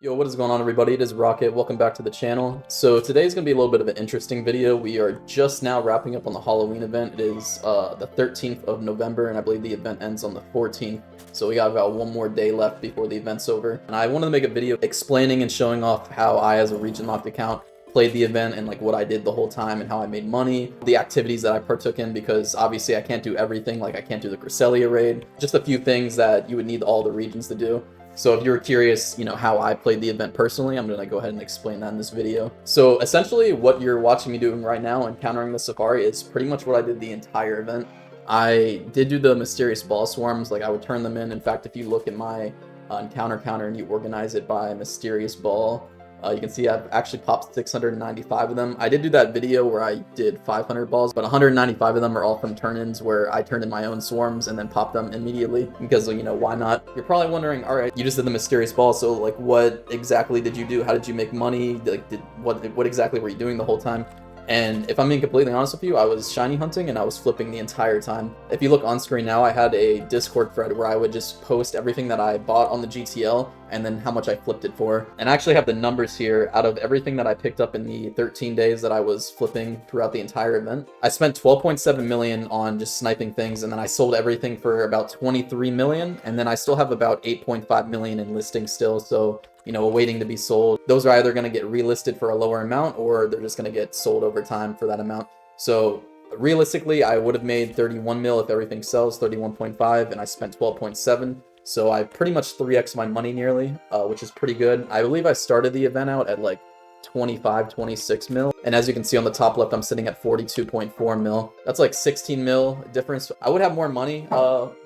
Yo, what is going on, everybody? It is Rocket. Welcome back to the channel. So today's going to be a little bit of an interesting video. We are just now wrapping up on the Halloween event. It is the 13th of November, and I believe the event ends on the 14th. So we got about one more day left before the event's over. And I wanted to make a video explaining and showing off how I, as a region locked account, played the event and like what I did the whole time and how I made money, the activities that I partook in, because obviously I can't do everything. Like I can't do the Cresselia raid, just a few things that you would need all the regions to do. So if you're curious, how I played the event personally, I'm going to go ahead and explain that in this video. So essentially what you're watching me doing right now, encountering the Safari, is pretty much what I did the entire event. I did do the mysterious ball swarms, like I would turn them in. In fact, if you look at my encounter counter and you organize it by mysterious ball, you can see I've actually popped 695 of them. I did do that video where I did 500 balls, but 195 of them are all from turn-ins where I turned in my own swarms and then popped them immediately because, why not? You're probably wondering, all right, you just did the mysterious ball, so like what exactly did you do? How did you make money? Like what exactly were you doing the whole time? And if I'm being completely honest with you, I was shiny hunting and I was flipping the entire time. If you look on screen now, I had a Discord thread where I would just post everything that I bought on the GTL and then how much I flipped it for. And I actually have the numbers here. Out of everything that I picked up in the 13 days that I was flipping throughout the entire event, I spent 12.7 million on just sniping things, and then I sold everything for about 23 million, and then I still have about 8.5 million in listings still, so waiting to be sold. Those are either going to get relisted for a lower amount or they're just going to get sold over time for that amount. So realistically, I would have made 31 mil if everything sells, 31.5, and I spent 12.7. So I pretty much 3x my money nearly, which is pretty good. I believe I started the event out at like 25, 26 mil. And as you can see on the top left, I'm sitting at 42.4 mil. That's like 16 mil difference. I would have more money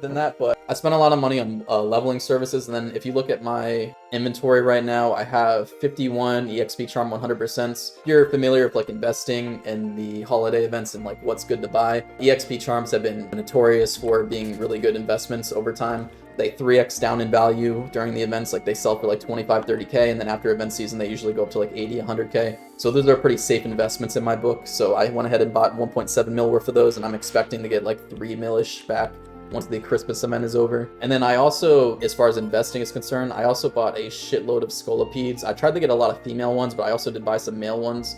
than that, but I spent a lot of money on leveling services. And then if you look at my inventory right now, I have 51 EXP charm 100%. If you're familiar with like investing in the holiday events and like what's good to buy, EXP charms have been notorious for being really good investments over time. They 3x down in value during the events, like they sell for like 25, 30K, and then after event season, they usually go up to like 80, 100K. So those are pretty safe investments in my book. So I went ahead and bought 1.7 mil worth of those, and I'm expecting to get like 3 mil-ish back once the Christmas event is over. And then I also, as far as investing is concerned, I also bought a shitload of Scolopedes. I tried to get a lot of female ones, but I also did buy some male ones.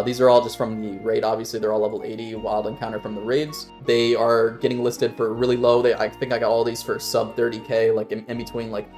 These are all just from the raid. Obviously, they're all level 80 wild encounter from the raids. They are getting listed for really low. I think I got all these for sub 30K, like in between like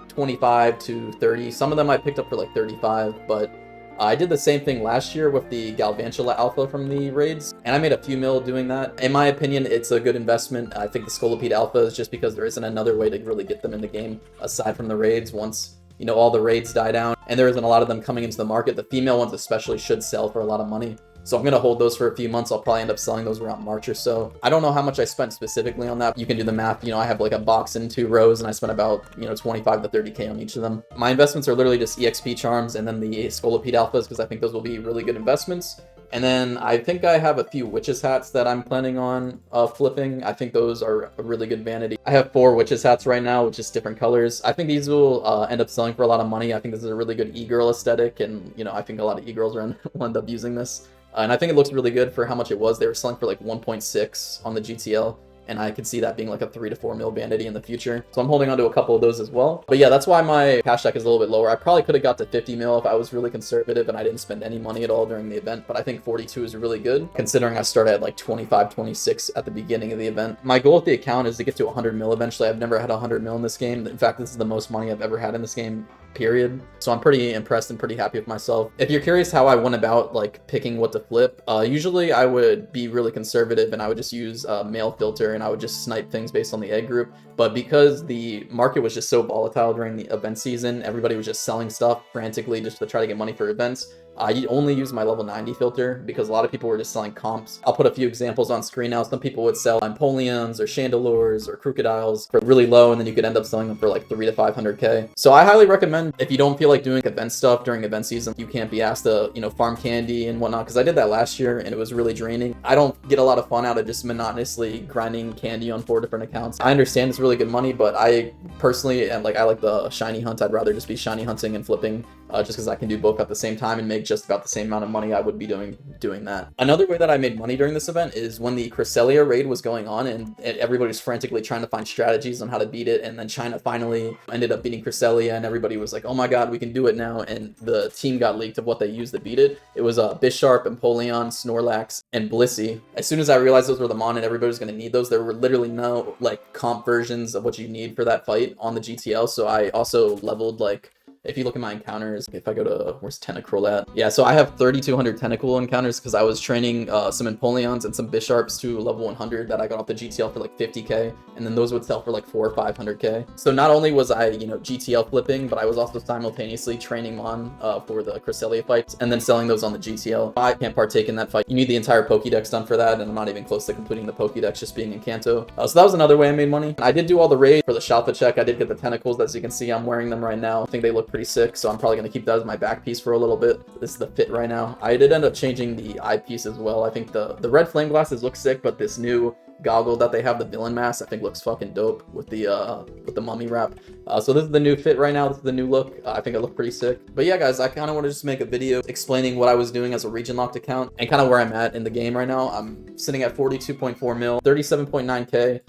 25 to 30. Some of them I picked up for like 35, but I did the same thing last year with the Galvantula Alpha from the raids, and I made a few mil doing that. In my opinion, it's a good investment. I think the Scolopede Alpha is just because there isn't another way to really get them in the game aside from the raids once all the raids die down, and there isn't a lot of them coming into the market. The female ones especially should sell for a lot of money. So I'm going to hold those for a few months. I'll probably end up selling those around March or so. I don't know how much I spent specifically on that. You can do the math. I have like a box in 2 rows, and I spent about, 25 to 30K on each of them. My investments are literally just EXP charms and then the Scolopede Alphas, because I think those will be really good investments. And then I think I have a few Witches hats that I'm planning on flipping. I think those are a really good vanity. I have 4 Witches hats right now with just different colors. I think these will end up selling for a lot of money. I think this is a really good e-girl aesthetic, and I think a lot of e-girls will end up using this. And I think it looks really good for how much it was. They were selling for like 1.6 on the GTL. And I could see that being like a 3 to 4 mil vanity in the future. So I'm holding on to a couple of those as well. But yeah, that's why my cash stack is a little bit lower. I probably could have got to 50 mil if I was really conservative and I didn't spend any money at all during the event. But I think 42 is really good, considering I started at like 25, 26 at the beginning of the event. My goal with the account is to get to 100 mil eventually. I've never had 100 mil in this game. In fact, this is the most money I've ever had in this game, period. So I'm pretty impressed and pretty happy with myself. If you're curious how I went about like picking what to flip, usually I would be really conservative and I would just use a male filter and I would just snipe things based on the egg group. But because the market was just so volatile during the event season, everybody was just selling stuff frantically just to try to get money for events. I only use my level 90 filter because a lot of people were just selling comps. I'll put a few examples on screen now. Some people would sell Empoleons or Chandelures or Crocodiles for really low, and then you could end up selling them for like 3 to 500K. So I highly recommend, if you don't feel like doing event stuff during event season, you can't be asked to, farm candy and whatnot, because I did that last year and it was really draining. I don't get a lot of fun out of just monotonously grinding candy on 4 different accounts. I understand it's really good money, but I personally, and like I like the shiny hunt, I'd rather just be shiny hunting and flipping just because I can do both at the same time and make just about the same amount of money I would be doing that. Another way that I made money during this event is when the Cresselia raid was going on and everybody was frantically trying to find strategies on how to beat it, and then China finally ended up beating Cresselia, and everybody was like, oh my god, we can do it now, and the team got leaked of what they used to beat it. It was Bisharp, Empoleon, Snorlax, and Blissey. As soon as I realized those were the Mon and everybody was going to need those, there were literally no like comp versions of what you need for that fight on the GTL, so I also leveled like, if you look at my encounters, if I go to, where's Tentacruel at? Yeah, so I have 3,200 Tentacle encounters because I was training some Empoleons and some Bisharps to level 100 that I got off the GTL for like 50k, and then those would sell for like 400 or 500k. So not only was I, you know, GTL flipping, but I was also simultaneously training Mon for the Cresselia fights and then selling those on the GTL. I can't partake in that fight. You need the entire Pokédex done for that, and I'm not even close to completing the Pokédex just being in Kanto. So that was another way I made money. I did do all the raids for the Shalfa check. I did get the Tentacles, as you can see. I'm wearing them right now. I think they look pretty sick, so I'm probably going to keep that as my back piece for a little bit. This is the fit right now. I did end up changing the eyepiece as well. I think the red flame glasses look sick, but this new goggle that they have, the villain mask, I think looks fucking dope with the mummy wrap. So this is the new fit right now. This is the new look. I think it looked pretty sick. But yeah, guys, I kind of want to just make a video explaining what I was doing as a region locked account and kind of where I'm at in the game right now. I'm sitting at 42.4 mil, 37.9k.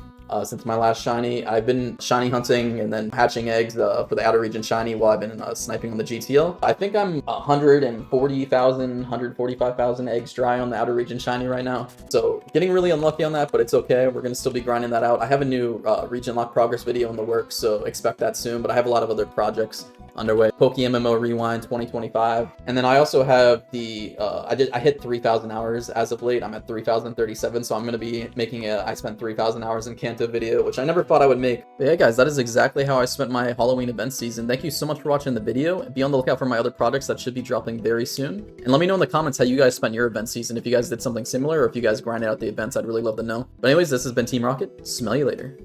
Since my last shiny. I've been shiny hunting and then hatching eggs for the outer region shiny while I've been sniping on the GTL. I think I'm 140,000, 145,000 eggs dry on the outer region shiny right now. So getting really unlucky on that, but it's okay. We're going to still be grinding that out. I have a new region lock progress video in the works, so expect that soon, but I have a lot of other projects underway. PokeMMO Rewind 2025. And then I also have the, I hit 3,000 hours as of late. I'm at 3,037, so I'm going to be making I spent 3,000 hours in Kanto video, which I never thought I would make. But yeah, guys, that is exactly how I spent my Halloween event season. Thank you so much for watching the video. Be on the lookout for my other projects that should be dropping very soon. And let me know in the comments how you guys spent your event season. If you guys did something similar or if you guys grinded out the events, I'd really love to know. But anyways, this has been Team Rocket. Smell you later.